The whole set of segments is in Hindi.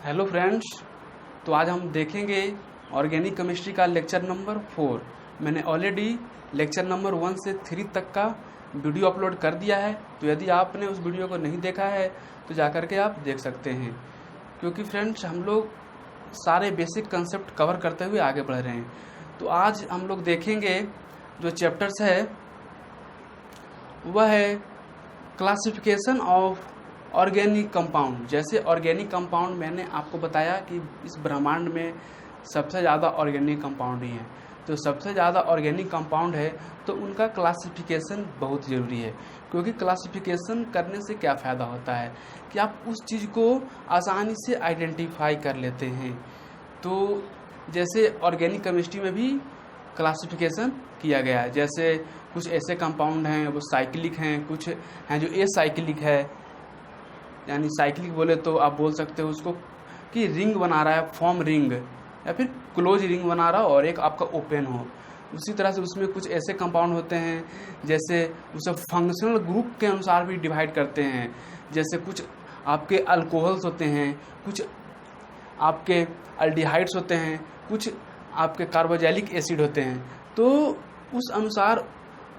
हेलो फ्रेंड्स, तो आज हम देखेंगे ऑर्गेनिक केमिस्ट्री का लेक्चर नंबर 4। मैंने ऑलरेडी लेक्चर नंबर 1 से 3 तक का वीडियो अपलोड कर दिया है, तो यदि आपने उस वीडियो को नहीं देखा है तो जाकर के आप देख सकते हैं। क्योंकि फ्रेंड्स हम लोग सारे बेसिक कंसेप्ट कवर करते हुए आगे बढ़ रहे हैं। तो आज हम लोग देखेंगे जो चैप्टर्स है वह है क्लासिफिकेशन ऑफ ऑर्गेनिक कंपाउंड। जैसे ऑर्गेनिक कंपाउंड मैंने आपको बताया कि इस ब्रह्मांड में सबसे ज़्यादा ऑर्गेनिक कंपाउंड ही हैं, तो सबसे ज़्यादा ऑर्गेनिक कंपाउंड है तो उनका क्लासिफिकेशन बहुत ज़रूरी है। क्योंकि क्लासिफिकेशन करने से क्या फ़ायदा होता है कि आप उस चीज़ को आसानी से आइडेंटिफाई कर लेते हैं। तो जैसे ऑर्गेनिक केमिस्ट्री में भी क्लासिफिकेशन किया गया है। जैसे कुछ ऐसे कंपाउंड हैं वो साइक्लिक हैं, कुछ हैं जो एसाइक्लिक है। यानी साइक्लिक बोले तो आप बोल सकते हो उसको कि रिंग बना रहा है, फॉर्म रिंग, या फिर क्लोज रिंग बना रहा हो और एक आपका ओपन हो। उसी तरह से उसमें कुछ ऐसे कंपाउंड होते हैं जैसे उसे फंक्शनल ग्रुप के अनुसार भी डिवाइड करते हैं। जैसे कुछ आपके अल्कोहल्स होते हैं, कुछ आपके अल्डिहाइड्स होते हैं, कुछ आपके कार्बोक्सिलिक एसिड होते हैं। तो उस अनुसार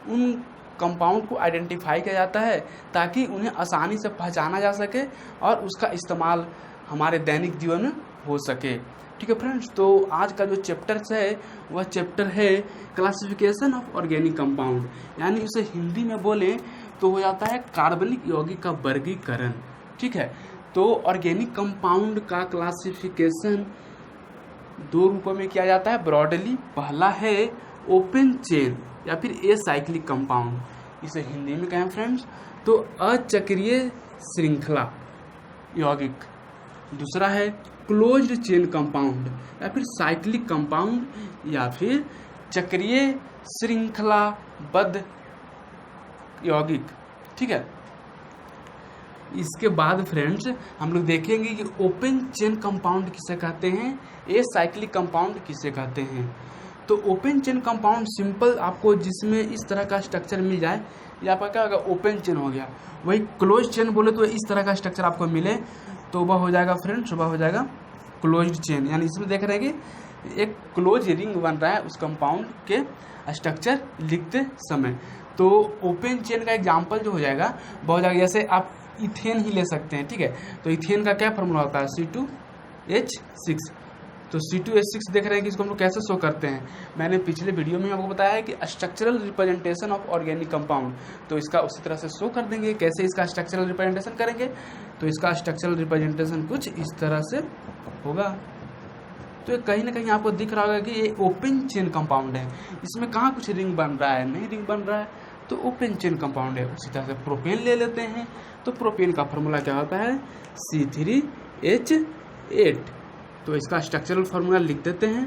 उन कंपाउंड को आइडेंटिफाई किया जाता है ताकि उन्हें आसानी से पहचाना जा सके और उसका इस्तेमाल हमारे दैनिक जीवन में हो सके। ठीक है फ्रेंड्स, तो आज का जो चैप्टर है वह चैप्टर है क्लासिफिकेशन ऑफ ऑर्गेनिक कंपाउंड। यानी उसे हिंदी में बोले तो हो जाता है कार्बनिक यौगिक का वर्गीकरण। ठीक है, तो ऑर्गेनिक कंपाउंड का क्लासिफिकेशन 2 रूपों में किया जाता है ब्रॉडली। पहला है ओपन चेन या फिर एसाइक्लिक कंपाउंड, इसे हिंदी में कहें फ्रेंड्स तो अचक्रीय श्रृंखला यौगिक। दूसरा है क्लोज्ड चेन कंपाउंड या फिर साइक्लिक कंपाउंड या फिर चक्रीय श्रृंखलाबद्ध यौगिक। ठीक है, इसके बाद फ्रेंड्स हम लोग देखेंगे कि ओपन चेन कंपाउंड किसे कहते हैं, एसाइक्लिक कंपाउंड किसे कहते हैं। तो ओपन चेन कंपाउंड सिंपल आपको जिसमें इस तरह का स्ट्रक्चर मिल जाए, या आपका क्या होगा ओपन चेन हो गया। वही क्लोज चेन बोले तो इस तरह का स्ट्रक्चर आपको मिले तो वह हो जाएगा फ्रेंड्स, वह हो जाएगा क्लोज्ड चेन। यानी इसमें देख रहे हैं कि एक क्लोज रिंग बन रहा है उस कंपाउंड के स्ट्रक्चर लिखते समय। तो ओपन चेन का एग्जाम्पल जो हो जाएगा वह हो जाएगा, जैसे आप इथेन ही ले सकते हैं। ठीक है, तो इथेन का क्या फॉर्मूला होता है C2H6। तो C2H6 देख रहे हैं कि इसको हम लोग कैसे शो करते हैं। मैंने पिछले वीडियो में आपको बताया है कि structural representation of organic compound, तो इसका उसी तरह से शो कर देंगे। कैसे इसका स्ट्रक्चरल रिप्रेजेंटेशन करेंगे, तो इसका स्ट्रक्चरल रिप्रेजेंटेशन कुछ इस तरह से होगा। तो कहीं ना कहीं आपको दिख रहा होगा कि ये ओपन चेन कंपाउंड है, इसमें कहाँ कुछ रिंग बन रहा है, नहीं रिंग बन रहा है, तो ओपन चेन कंपाउंड है। उसी तरह से प्रोपेन ले लेते हैं, तो प्रोपेन का फॉर्मूला क्या होता है C3H8। तो इसका स्ट्रक्चरल फार्मूला लिख देते हैं।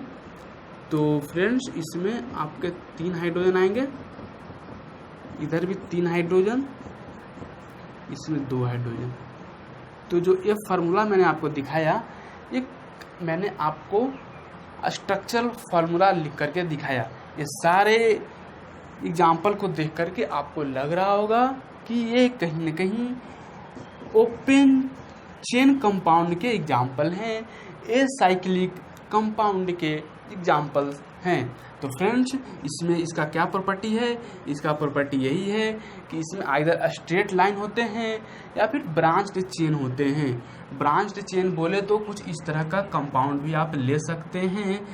तो फ्रेंड्स इसमें आपके 3 हाइड्रोजन आएंगे, इधर भी 3 हाइड्रोजन, इसमें 2 हाइड्रोजन। तो जो ये फार्मूला मैंने आपको दिखाया, ये मैंने आपको स्ट्रक्चरल फार्मूला लिख करके दिखाया। ये सारे एग्जाम्पल को देख करके आपको लग रहा होगा कि ये कहीं न कहीं ओपन चेन कंपाउंड के एग्जाम्पल हैं, एसाइक्लिक कंपाउंड के एग्जाम्पल हैं। तो फ्रेंड्स इसमें इसका क्या प्रॉपर्टी है, इसका प्रॉपर्टी यही है कि इसमें आइदर स्ट्रेट लाइन होते हैं या फिर ब्रांच्ड चेन होते हैं। ब्रांच्ड चेन बोले तो कुछ इस तरह का कंपाउंड भी आप ले सकते हैं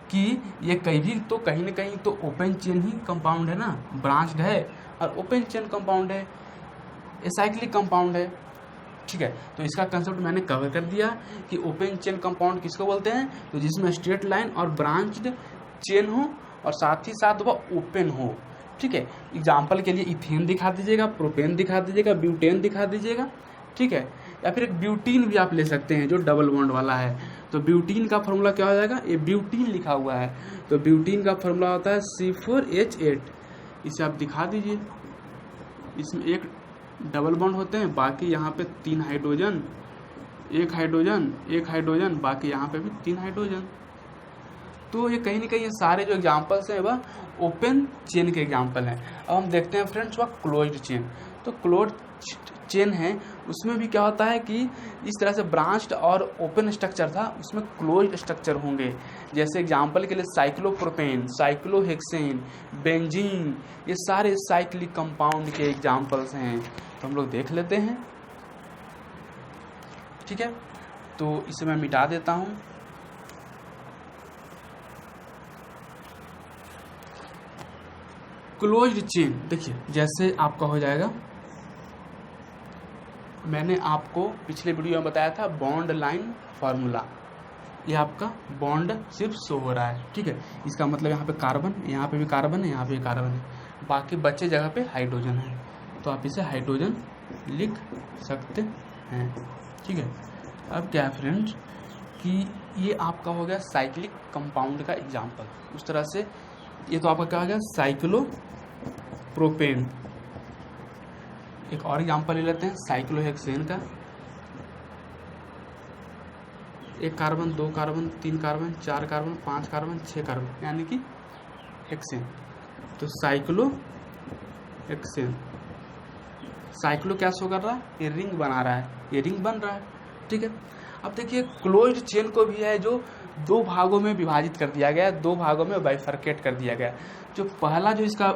कि ये कहीं न कहीं तो ओपन चेन ही कंपाउंड है ना, ब्रांच्ड है और ओपन चेन कंपाउंड है, एसाइक्लिक कंपाउंड है। ठीक है, तो इसका कंसेप्ट मैंने कवर कर दिया कि ओपन चेन कंपाउंड किसको बोलते हैं, तो जिसमें स्ट्रेट लाइन और ब्रांच्ड चेन हो और साथ ही साथ वह ओपन हो। ठीक है, एग्जाम्पल के लिए इथेन दिखा दीजिएगा, प्रोपेन दिखा दीजिएगा, ब्यूटेन दिखा दीजिएगा। ठीक है, या फिर एक ब्यूटीन भी आप ले सकते हैं जो डबल बॉन्ड वाला है। तो ब्यूटीन का फॉर्मूला क्या हो जाएगा, ये ब्यूटीन लिखा हुआ है, तो ब्यूटीन का फॉर्मूला होता है C4H8। इसे आप दिखा दीजिए, इसमें एक डबल बॉन्ड होते हैं, बाकी यहाँ पे 3 हाइड्रोजन, एक हाइड्रोजन, बाकी यहाँ पे भी 3 हाइड्रोजन। तो ये कहीं ना कहीं ये सारे जो एग्जाम्पल्स हैं वह ओपन चेन के एग्जाम्पल हैं। अब हम देखते हैं फ्रेंड्स वह क्लोज्ड चेन। तो क्लोज्ड चेन है उसमें भी क्या होता है कि इस तरह से ब्रांच्ड और ओपन स्ट्रक्चर था, उसमें क्लोज्ड स्ट्रक्चर होंगे। जैसे एग्जांपल के लिए साइक्लोप्रोपेन, साइक्लोहेक्सेन, बेंजीन, ये सारे साइक्लिक कंपाउंड के एग्जांपल्स हैं। तो हम लोग देख लेते हैं, ठीक है। तो इसे मैं मिटा देता हूं। क्लोज्ड चेन देखिए जैसे आपका हो जाएगा, मैंने आपको पिछले वीडियो में बताया था बॉन्ड लाइन फार्मूला। ये आपका बॉन्ड सिर्फ शो हो रहा है, ठीक है। इसका मतलब यहाँ पे कार्बन, यहाँ पे भी कार्बन है, यहाँ पे भी कार्बन है, बाकी बचे जगह पे हाइड्रोजन है। तो आप इसे हाइड्रोजन लिख सकते हैं, ठीक है। अब क्या है फ्रेंड्स कि ये आपका हो गया साइक्लिक कंपाउंड का एग्जाम्पल। उस तरह से ये तो आपका क्या हो गया साइक्लोप्रोपेन। एक और एग्जाम्पल ले लेते हैं साइक्लोहेक्सेन का। 1 carbon, 2 carbon, 3 carbon, 4 carbon, 5 carbon, 6 carbon, यानी कि हेक्सेन। तो साइक्लोहेक्सेन, साइक्लो क्या शो कर रहा है, ये रिंग बना रहा है, ये रिंग बन रहा है, ठीक है। अब देखिए क्लोज्ड चेन को भी है जो 2 भागों में विभाजित कर दिया गया, 2 भागों में बाइफरकेट कर दिया गया। जो पहला जो इसका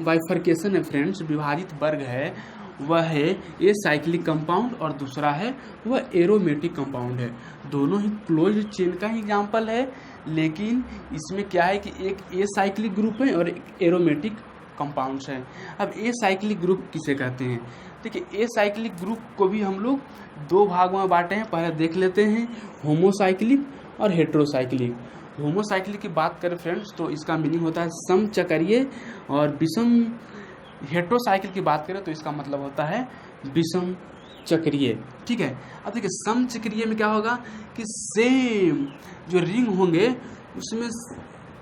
बाइफरकेशन है फ्रेंड्स, विभाजित वर्ग है, वह है ए साइक्लिक कंपाउंड और दूसरा है वह एरोमेटिक कंपाउंड है। दोनों ही क्लोज्ड चेन का ही एग्जाम्पल है, लेकिन इसमें क्या है कि एक ए साइक्लिक ग्रुप है और एक एरोमेटिक कंपाउंड्स है। अब ए साइक्लिक ग्रुप किसे कहते हैं, देखिए ए साइक्लिक ग्रुप को भी हम लोग 2 भागों में बांटे हैं। पहले देख लेते हैं होमोसाइक्लिक और हेट्रोसाइक्लिक। होमोसाइक्लिक की बात करें फ्रेंड्स तो इसका मीनिंग होता है समचक्रीय, और विषम हेट्रोसाइकिल की बात करें तो इसका मतलब होता है विषम चक्रीय, ठीक है। अब देखिए समचक्रीय में क्या होगा कि सेम जो रिंग होंगे उसमें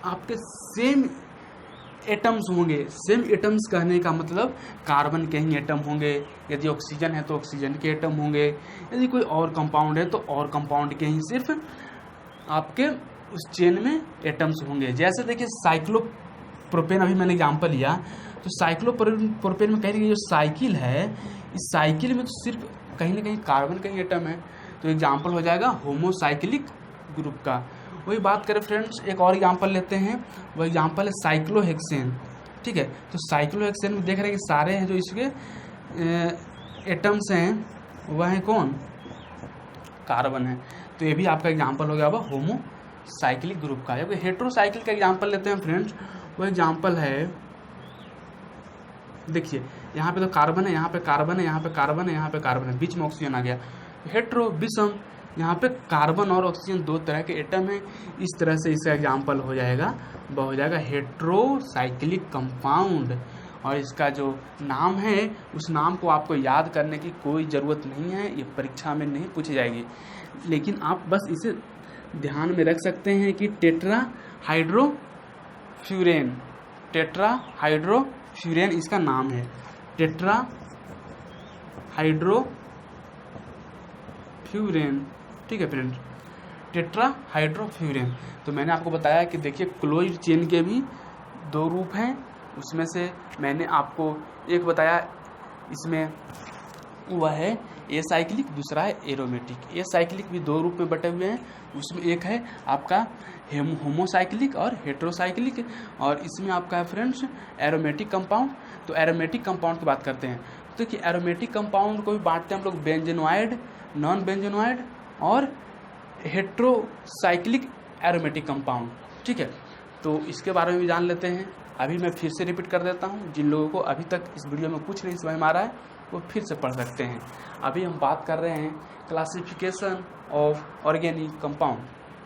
आपके सेम एटम्स होंगे। सेम एटम्स कहने का मतलब कार्बन के ही एटम होंगे, यदि ऑक्सीजन है तो ऑक्सीजन के एटम होंगे, यदि कोई और कंपाउंड है तो और कंपाउंड के ही सिर्फ आपके उस चेन में एटम्स होंगे। जैसे देखिए साइक्लोप्रोपेन, अभी मैंने एग्जाम्पल लिया, तो साइक्लोप्रोपेन में कहीं जो साइकिल है, इस साइकिल में तो सिर्फ कहीं ना कहीं कार्बन का ही एटम है, तो एग्जाम्पल हो जाएगा होमोसाइक्लिक ग्रुप का। वही बात करें फ्रेंड्स, एक और एग्जाम्पल लेते हैं, वह एग्जाम्पल है साइक्लोहेक्सेन, ठीक है। तो साइक्लोहेक्सेन में देख रहे हैं कि सारे हैं जो इसके एटम्स हैं वह है कौन, कार्बन है। तो ये भी आपका एग्जाम्पल हो गया वह होमोसाइक्लिक ग्रुप का। जबकि हेट्रोसाइक्लिक का एग्जाम्पल लेते हैं फ्रेंड्स, वह एग्जाम्पल है, देखिए यहाँ पे तो कार्बन है, यहाँ पे कार्बन है, यहाँ पे कार्बन है, यहाँ पे कार्बन है, बीच में ऑक्सीजन आ गया। हेट्रो विषम, यहाँ पे कार्बन और ऑक्सीजन 2 तरह के एटम हैं। इस तरह से इसका एग्जाम्पल हो जाएगा, वह हो जाएगा हेट्रोसाइक्लिक कंपाउंड। और इसका जो नाम है उस नाम को आपको याद करने की कोई ज़रूरत नहीं है, ये परीक्षा में नहीं पूछी जाएगी, लेकिन आप बस इसे ध्यान में रख सकते हैं कि टेट्राहाइड्रोफ्यूरेन, टेट्राहाइड्रोफ्यूरेन इसका नाम है, टेट्राहाइड्रोफ्यूरेन, ठीक है फ्रेंड्स, टेट्राहाइड्रोफ्यूरेन। तो मैंने आपको बताया कि देखिए क्लोज्ड चेन के भी 2 रूप हैं, उसमें से मैंने आपको एक बताया, इसमें वह है ए साइक्लिक, दूसरा है एरोमेटिक। ए साइक्लिक भी 2 रूप में बटे हुए हैं, उसमें एक है आपका होमोसाइक्लिक और हेट्रोसाइक्लिक, और इसमें आपका है फ्रेंड्स एरोमेटिक कंपाउंड। तो एरोमेटिक कंपाउंड की बात करते हैं तो कि एरोमेटिक कंपाउंड को भी बांटते हैं हम लोग बेंजेनॉइड, नॉन बेंजेनॉइड और हेट्रोसाइक्लिक एरोमेटिक कंपाउंड, ठीक है। तो इसके बारे में भी जान लेते हैं। अभी मैं फिर से रिपीट कर देता हूँ, जिन लोगों को अभी तक इस वीडियो में कुछ नहीं समझ में आ रहा है वो फिर से पढ़ सकते हैं। अभी हम बात कर रहे हैं classification of organic compound.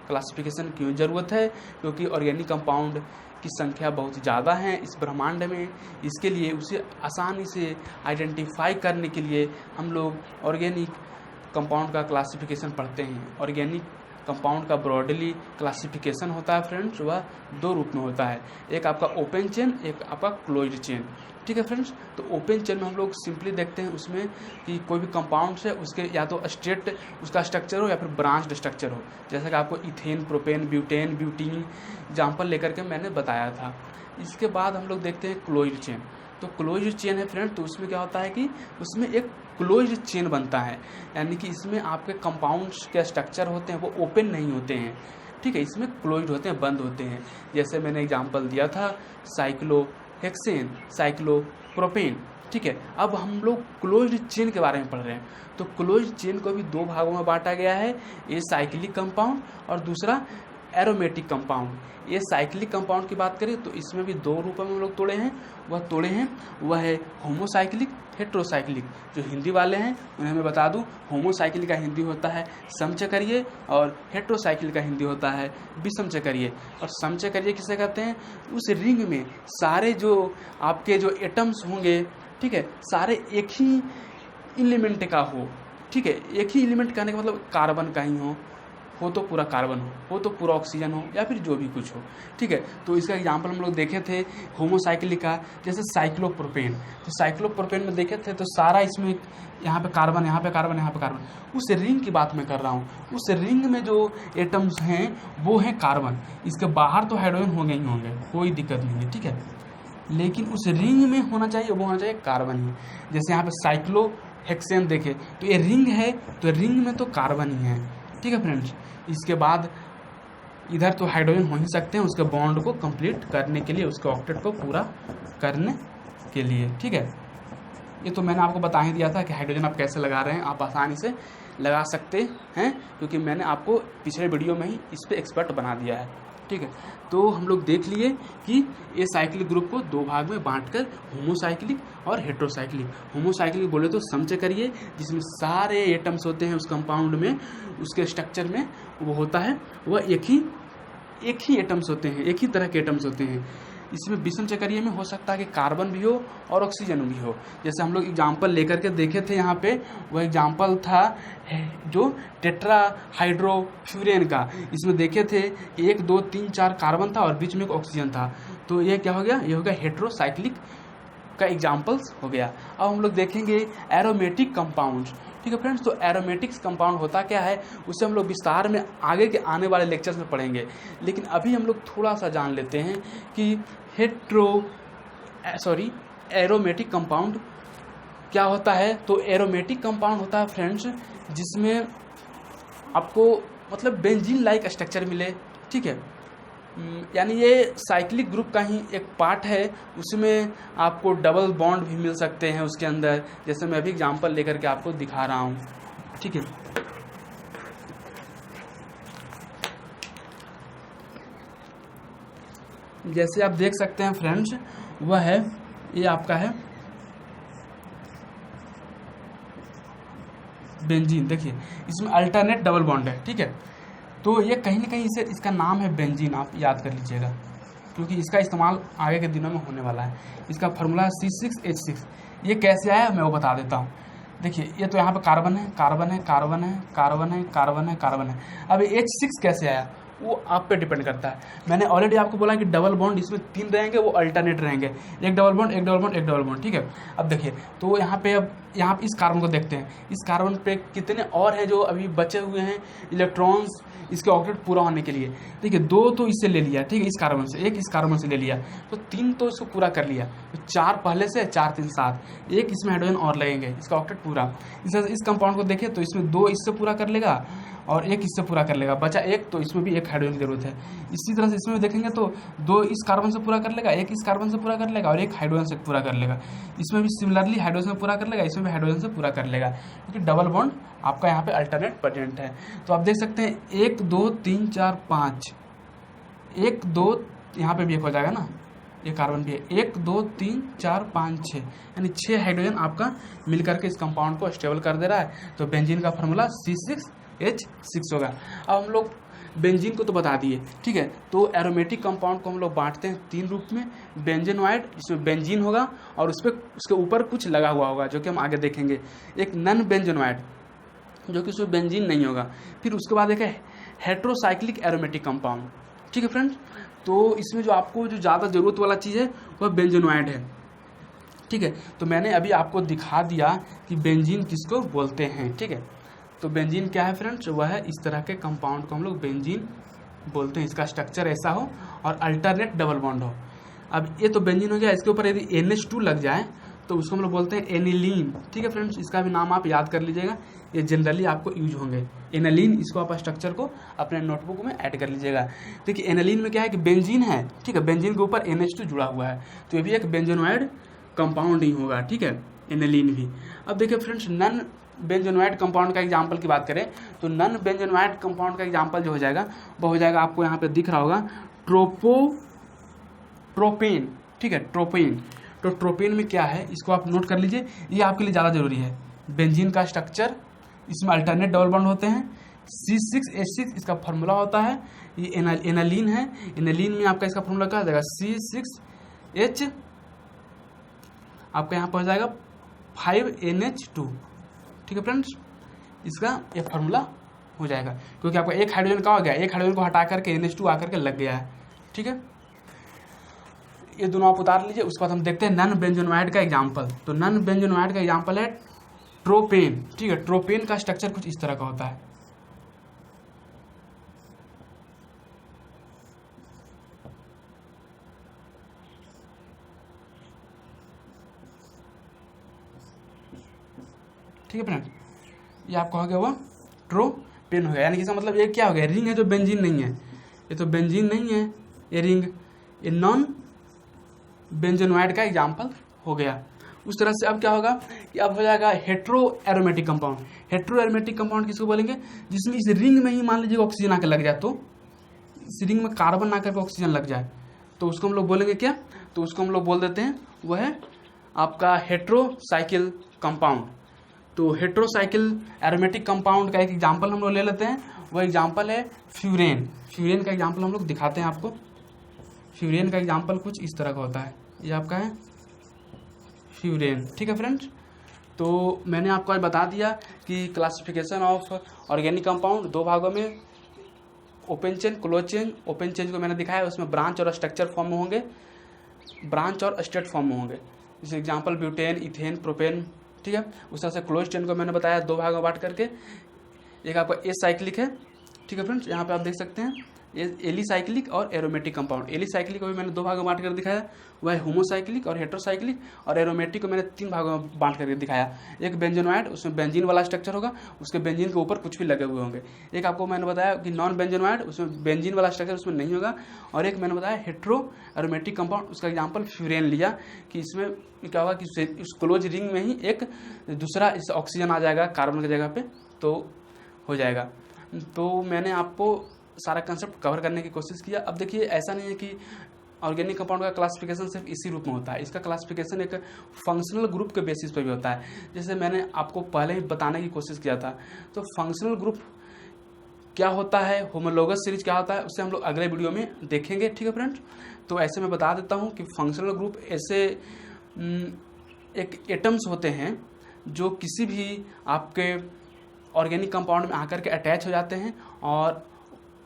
Classification क्यों ज़रूरत है, क्योंकि ऑर्गेनिक कंपाउंड की संख्या बहुत ज़्यादा है इस ब्रह्मांड में। इसके लिए उसे आसानी से आइडेंटिफाई करने के लिए हम लोग ऑर्गेनिक कंपाउंड का क्लासिफिकेशन पढ़ते हैं। ऑर्गेनिक कंपाउंड का ब्रॉडली क्लासिफिकेशन होता है फ्रेंड्स, वह दो रूप में होता है, एक आपका ओपन चेन, एक आपका क्लोज्ड चेन। ठीक है फ्रेंड्स, तो ओपन चेन में हम लोग सिंपली देखते हैं उसमें कि कोई भी कंपाउंड है उसके या तो स्ट्रेट उसका स्ट्रक्चर हो या फिर ब्रांच्ड स्ट्रक्चर हो, जैसा कि आपको ethane, propane, butane, butene example लेकर के मैंने बताया था। इसके बाद हम लोग देखते हैं क्लोज्ड चेन। तो क्लोज्ड चेन है फ्रेंड, तो उसमें क्या होता है कि उसमें एक क्लोज्ड चेन बनता है, यानी कि इसमें आपके कंपाउंड्स के स्ट्रक्चर होते हैं वो ओपन नहीं होते हैं। ठीक है, इसमें क्लोज्ड होते हैं, बंद होते हैं। जैसे मैंने एग्जांपल दिया था साइक्लोहेक्सेन, साइक्लोप्रोपेन। ठीक है, अब हम लोग क्लोज्ड चेन के बारे में पढ़ रहे हैं। तो क्लोज्ड चेन को भी दो भागों में बांटा गया है, ये साइक्लिक कंपाउंड और दूसरा एरोमेटिक कंपाउंड। ये साइक्लिक कंपाउंड की बात करें तो इसमें भी दो रूपों में हम लोग तोड़े हैं, वह है होमोसाइक्लिक, हेट्रोसाइक्लिक। जो हिंदी वाले हैं उन्हें मैं बता दूं, होमोसाइक्लिक का हिंदी होता है समचक्रीय और हेट्रोसाइक्लिक का हिंदी होता है विषमचक्रीय। और समचक्रीय किसे कहते हैं? उस रिंग में सारे जो आपके जो एटम्स होंगे, ठीक है, सारे एक ही एलिमेंट का हो। ठीक है, एक ही एलिमेंट कहने का मतलब कार्बन का ही हो तो पूरा कार्बन हो तो पूरा ऑक्सीजन हो, या फिर जो भी कुछ हो। ठीक है, तो इसका एग्जांपल हम लोग देखे थे होमोसाइक्लिक का, जैसे साइक्लोप्रोपेन। तो साइक्लोप्रोपेन में देखे थे तो सारा इसमें यहाँ पे कार्बन, यहाँ पे कार्बन, यहाँ पे कार्बन। उस रिंग की बात मैं कर रहा हूँ, उस रिंग में जो एटम्स हैं वो हैं कार्बन। इसके बाहर तो हाइड्रोजन होंगे ही होंगे, कोई दिक्कत नहीं है। ठीक है, लेकिन उस रिंग में होना चाहिए वो होना चाहिए कार्बन ही। जैसे यहाँ पे साइक्लोहेक्सेन देखे तो ये रिंग है, तो रिंग में तो कार्बन ही है। ठीक है फ्रेंड्स, इसके बाद इधर तो हाइड्रोजन हो ही सकते हैं उसके बॉन्ड को कंप्लीट करने के लिए, उसके ऑक्टेट को पूरा करने के लिए। ठीक है, ये तो मैंने आपको बता ही दिया था कि हाइड्रोजन आप कैसे लगा रहे हैं, आप आसानी से लगा सकते हैं क्योंकि मैंने आपको पिछले वीडियो में ही इस पर एक्सपर्ट बना दिया है। ठीक है, तो हम लोग देख लिए कि ये साइक्लिक ग्रुप को दो भाग में बांटकर होमोसाइक्लिक और हेट्रोसाइक्लिक। होमोसाइक्लिक बोले तो समचक्रीय, जिसमें सारे एटम्स होते हैं उस कंपाउंड में, उसके स्ट्रक्चर में वो होता है, वह एक ही एटम्स होते हैं, एक ही तरह के एटम्स होते हैं। इसमें विषमचक्रीय में हो सकता है कि कार्बन भी हो और ऑक्सीजन भी हो। जैसे हम लोग एग्जाम्पल लेकर के देखे थे यहाँ पे, वह एग्जाम्पल था जो टेट्राहाइड्रोफ्यूरेन का। इसमें देखे थे 1 2 3 4 कार्बन था और बीच में एक ऑक्सीजन था, तो ये क्या हो गया? ये हो गया हेट्रोसाइक्लिक का एग्जाम्पल्स हो गया। अब हम लोग देखेंगे एरोमेटिक कंपाउंड। ठीक है फ्रेंड्स, तो एरोमेटिक्स कंपाउंड होता क्या है उसे हम लोग विस्तार में आगे के आने वाले लेक्चर्स में पढ़ेंगे, लेकिन अभी हम लोग थोड़ा सा जान लेते हैं कि एरोमेटिक कंपाउंड क्या होता है। तो एरोमेटिक कंपाउंड होता है फ्रेंड्स जिसमें आपको मतलब बेंजीन लाइक स्ट्रक्चर मिले। ठीक है, यानी ये साइक्लिक ग्रुप का ही एक पार्ट है, उसमें आपको डबल बॉन्ड भी मिल सकते हैं उसके अंदर, जैसे मैं अभी एग्जांपल लेकर के आपको दिखा रहा हूँ। ठीक है, जैसे आप देख सकते हैं फ्रेंड्स, वह है ये आपका है बेंजीन। देखिए इसमें अल्टरनेट डबल बॉन्ड है। ठीक है, तो ये कहीं ना कहीं इसका नाम है बेंजीन, आप याद कर लीजिएगा क्योंकि इसका इस्तेमाल आगे के दिनों में होने वाला है। इसका फार्मूला है C6H6। ये कैसे आया मैं वो बता देता हूँ। देखिए ये तो यहाँ पे कार्बन है, कार्बन है, कार्बन है, कार्बन है, कार्बन है, कार्बन है। अब H6 कैसे आया वो आप पे डिपेंड करता है। मैंने ऑलरेडी आपको बोला कि डबल बॉन्ड इसमें 3 रहेंगे, वो अल्टरनेट रहेंगे, एक डबल बॉन्ड, एक डबल बॉन्ड, एक डबल बॉन्ड। ठीक है, अब देखिए तो यहाँ पे अब यहाँ इस कार्बन को देखते हैं, इस कार्बन पे कितने और हैं जो अभी बचे हुए हैं इलेक्ट्रॉन्स इसके ऑक्टेट पूरा होने के लिए। देखिए 2 तो इससे ले लिया, ठीक है, इस कार्बन से, एक इस कार्बन से ले लिया, तो 3 तो इसको पूरा कर लिया, तो 4 पहले से, 4 3 7, एक इसमें हाइड्रोजन और लगेंगे, इसका ऑक्टेट पूरा। इस कंपाउंड को देखें तो इसमें 2 इससे पूरा कर लेगा और एक इससे पूरा कर लेगा, बचा एक, तो इसमें भी एक हाइड्रोजन की जरूरत है। इसी तरह से इसमें भी देखेंगे तो 2 इस कार्बन से पूरा कर लेगा, एक इस कार्बन से पूरा कर लेगा और एक हाइड्रोजन से पूरा कर लेगा। इसमें भी सिमिलरली हाइड्रोजन से पूरा कर लेगा, इसमें भी हाइड्रोजन से पूरा कर लेगा, क्योंकि डबल बॉन्ड आपका यहाँ पे अल्टरनेट प्रेजेंट है। तो आप देख सकते हैं 1 2 3 4 5, 1 2 यहाँ पे भी एक हो जाएगा ना, ये कार्बन भी है, 1 2 3 4 5 6, यानी 6 हाइड्रोजन आपका मिलकर के इस कंपाउंड को स्टेबल कर दे रहा है। तो बेंजीन का फार्मूला C6H6 होगा। अब हम लोग बेंजीन को तो बता दिए। ठीक है, तो एरोमेटिक कंपाउंड को हम लोग बांटते हैं 3 रूप में, बेंजेनॉइड जिसमें बेंजीन होगा और उसके ऊपर कुछ लगा हुआ होगा जो कि हम आगे देखेंगे, एक नॉन बेंजेनॉइड जो कि उसमें बेंजीन नहीं होगा, फिर उसके बाद एक है हेट्रोसाइक्लिक एरोमेटिक कंपाउंड। ठीक है फ्रेंड्स, तो इसमें जो आपको जो ज़्यादा ज़रूरत वाला चीज़ है वह बेंजोनॉइड है। ठीक है, तो मैंने अभी आपको दिखा दिया कि बेंजीन किसको बोलते हैं। ठीक है, तो बेंजीन क्या है फ्रेंड्स, वह है इस तरह के कंपाउंड को हम लोग बेंजीन बोलते हैं। इसका स्ट्रक्चर ऐसा हो और अल्टरनेट डबल बॉन्ड हो। अब ये तो बेंजीन हो गया, इसके ऊपर यदि NH2 लग जाए तो उसको हम लोग बोलते हैं एनिलीन। ठीक है फ्रेंड्स, इसका भी नाम आप याद कर लीजिएगा, ये जनरली आपको यूज होंगे एनिलीन। इसको आप स्ट्रक्चर को अपने नोटबुक में ऐड कर लीजिएगा। देखिए एनिलीन में क्या है कि बेंजीन है। ठीक है, बेंजीन के ऊपर NH2 जुड़ा हुआ है, तो ये भी एक बेंजोनॉइड कंपाउंड ही होगा। ठीक है, एनिलीन भी। अब देखिए फ्रेंड्स, नन बेंजोनॉइड कंपाउंड का एग्जांपल की बात करें तो नन बेंजोनॉइड कंपाउंड का एग्जांपल जो हो जाएगा वो हो जाएगा, आपको यहाँ पे दिख रहा होगा, ट्रोपेन। ठीक है, ट्रोपेन। तो ट्रोपेन में क्या है, इसको आप नोट कर लीजिए, ये आपके लिए ज़्यादा जरूरी है। बेंजीन का स्ट्रक्चर, इसमें अल्टरनेट डबल बॉन्ड होते हैं, C6H6 इसका फार्मूला होता है। ये एनालीन है, एनालीन में आपका इसका फार्मूला क्या हो जाएगा, C6H, आपका यहाँ पर हो जाएगा 5NH2। ठीक है फ्रेंड्स, इसका ये फार्मूला हो जाएगा, क्योंकि आपका एक हाइड्रोजन का हो गया, एक हाइड्रोजन को हटा करके NH2 आकर के लग गया है। ठीक है, ये दोनों आप उतार लीजिए। उसके बाद हम देखते हैं नन बेंजोनॉइड का एग्जांपल। तो नन बेंजोनॉइड का एग्जांपल है ट्रोपेन। ठीक है, ट्रोपेन का स्ट्रक्चर कुछ इस तरह का होता है। ठीक है फ्रेंड, ये आपका हो गया वो ट्रोपेन हो गया, यानी कि इसका मतलब ये क्या हो गया, रिंग है जो बेंजीन नहीं है, ये तो बेंजीन नहीं है, ये रिंग, ये नॉन बेंजोनॉइड का एग्जांपल हो गया। उस तरह से अब क्या होगा कि अब हो जाएगा hetero aromatic compound. Hetero aromatic compound किसको बोलेंगे, जिसमें इस रिंग में ही मान लीजिए ऑक्सीजन आकर लग जाए, तो इस रिंग में कार्बन आकर के ऑक्सीजन लग जाए तो उसको हम लोग बोलेंगे क्या, तो उसको हम लोग बोल देते हैं वह है आपका हेट्रोसाइकिल कंपाउंड। तो हेट्रोसाइकिल एरोमेटिक कंपाउंड का एक एग्जाम्पल हम लोग ले लेते हैं, वो एग्जाम्पल है फ्यूरेन। फ्यूरेन का एग्जाम्पल हम लोग दिखाते हैं आपको। फ्यूरेन का एग्जाम्पल कुछ इस तरह का होता है, ये आपका है फ्यूरेन। ठीक है फ्रेंड्स, तो मैंने आपको आज बता दिया कि क्लासिफिकेशन ऑफ ऑर्गेनिक कंपाउंड दो भागों में, open chain, close chain. Open chain को मैंने दिखाया, उसमें ब्रांच और स्ट्रक्चर फॉर्म में होंगे, ब्रांच और स्टेट फॉर्म में होंगे। जैसे एग्जाम्पल ब्यूटेन, इथेन, प्रोपेन। ठीक है, उस तरह से क्लोज चेन को मैंने बताया दो भागों में बांट करके, एक आपका एसाइक्लिक है। ठीक है फ्रेंड्स, यहाँ पे आप देख सकते हैं एलिसाइक्लिक और एरोमेटिक कंपाउंड। एलिसाइक्लिक को भी मैंने दो भागों में बांट कर दिखाया, वह है होमोसाइक्लिक और हेट्रोसाइक्लिक। और एरोमेटिक को मैंने तीन भागों में बांट करके दिखाया, एक बेंजोनॉइड, उसमें बेंजीन वाला स्ट्रक्चर होगा, उसके बेंजीन के ऊपर कुछ भी लगे हुए होंगे। एक आपको मैंने बताया कि नॉन बेंजोनॉइड, उसमें बेंजीन वाला स्ट्रक्चर उसमें नहीं होगा। और एक मैंने बताया हेट्रो एरोमेटिक कंपाउंड, उसका एग्जाम्पल फ्यूरेन लिया कि इसमें क्या होगा कि इस क्लोज रिंग में ही एक दूसरा इस ऑक्सीजन आ जाएगा कार्बन की जगह पे, तो हो जाएगा। तो मैंने आपको सारा कंसेप्ट कवर करने की कोशिश किया। अब देखिए, ऐसा नहीं है कि ऑर्गेनिक कंपाउंड का क्लासिफिकेशन सिर्फ इसी रूप में होता है, इसका क्लासिफिकेशन एक फंक्शनल ग्रुप के बेसिस पर भी होता है, जैसे मैंने आपको पहले ही बताने की कोशिश किया था। तो फंक्शनल ग्रुप क्या होता है, होमोलोगस सीरीज क्या होता है, उससे हम लोग अगले वीडियो में देखेंगे। ठीक है फ्रेंड्स, तो ऐसे मैं बता देता हूँ कि फंक्शनल ग्रुप ऐसे एक एटम्स होते हैं जो किसी भी आपके ऑर्गेनिक कंपाउंड में आकर के अटैच हो जाते हैं और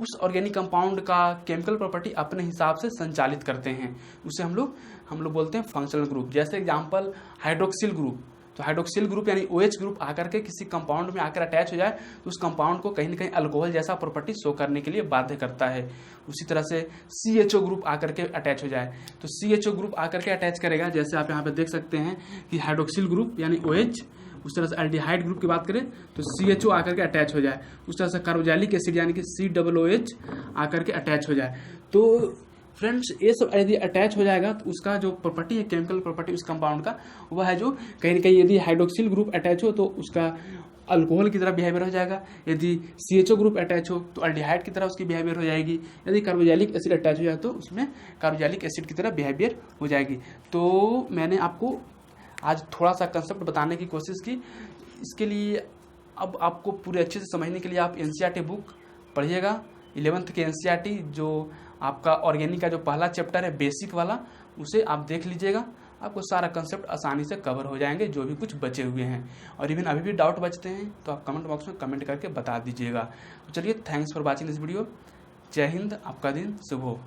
उस ऑर्गेनिक कंपाउंड का केमिकल प्रॉपर्टी अपने हिसाब से संचालित करते हैं, उसे हम लोग बोलते हैं फंक्शनल ग्रुप। जैसे एग्जांपल हाइड्रोक्सिल ग्रुप, तो हाइड्रोक्सिल ग्रुप यानी OH ग्रुप आकर के किसी कंपाउंड में आकर अटैच हो जाए तो उस कंपाउंड को कहीं ना कहीं अल्कोहल जैसा प्रॉपर्टी शो करने के लिए बाध्य करता है। उसी तरह से CHO ग्रुप आकर के अटैच हो जाए तो CHO ग्रुप आकर के अटैच करेगा, जैसे आप यहाँ पे देख सकते हैं कि हाइड्रोक्सिल ग्रुप यानी OH, उस तरह से एल्डिहाइड ग्रुप की बात करें तो CHO आकर के अटैच हो जाए, उस तरह से कार्बोक्सिलिक एसिड यानी कि COOH आकर के अटैच हो जाए। तो फ्रेंड्स, ये सब यदि अटैच हो जाएगा तो उसका जो प्रॉपर्टी है, केमिकल प्रॉपर्टी उस कंपाउंड का, वह है जो कहीं ना कहीं यदि हाइड्रोक्सिल ग्रुप अटैच हो तो उसका अल्कोहल की तरह बिहेवियर हो जाएगा, यदि CHO ग्रुप अटैच हो तो अल्डिहाइड की तरह उसकी बिहेवियर हो जाएगी, यदि कार्बोक्सिलिक एसिड अटैच हो जाए तो उसमें कार्बोक्सिलिक एसिड की तरह बिहेवियर हो जाएगी। तो मैंने आपको आज थोड़ा सा कंसेप्ट बताने की कोशिश की। इसके लिए अब आपको पूरे अच्छे से समझने के लिए आप NCERT बुक पढ़िएगा, 11th के NCERT जो आपका ऑर्गेनिक का जो पहला चैप्टर है बेसिक वाला, उसे आप देख लीजिएगा आपको सारा कंसेप्ट आसानी से कवर हो जाएंगे जो भी कुछ बचे हुए हैं। और इवन अभी भी डाउट बचते हैं तो आप कमेंट बॉक्स में कमेंट करके बता दीजिएगा। तो चलिए, thanks for watching this video. जय हिंद, आपका दिन शुभ हो।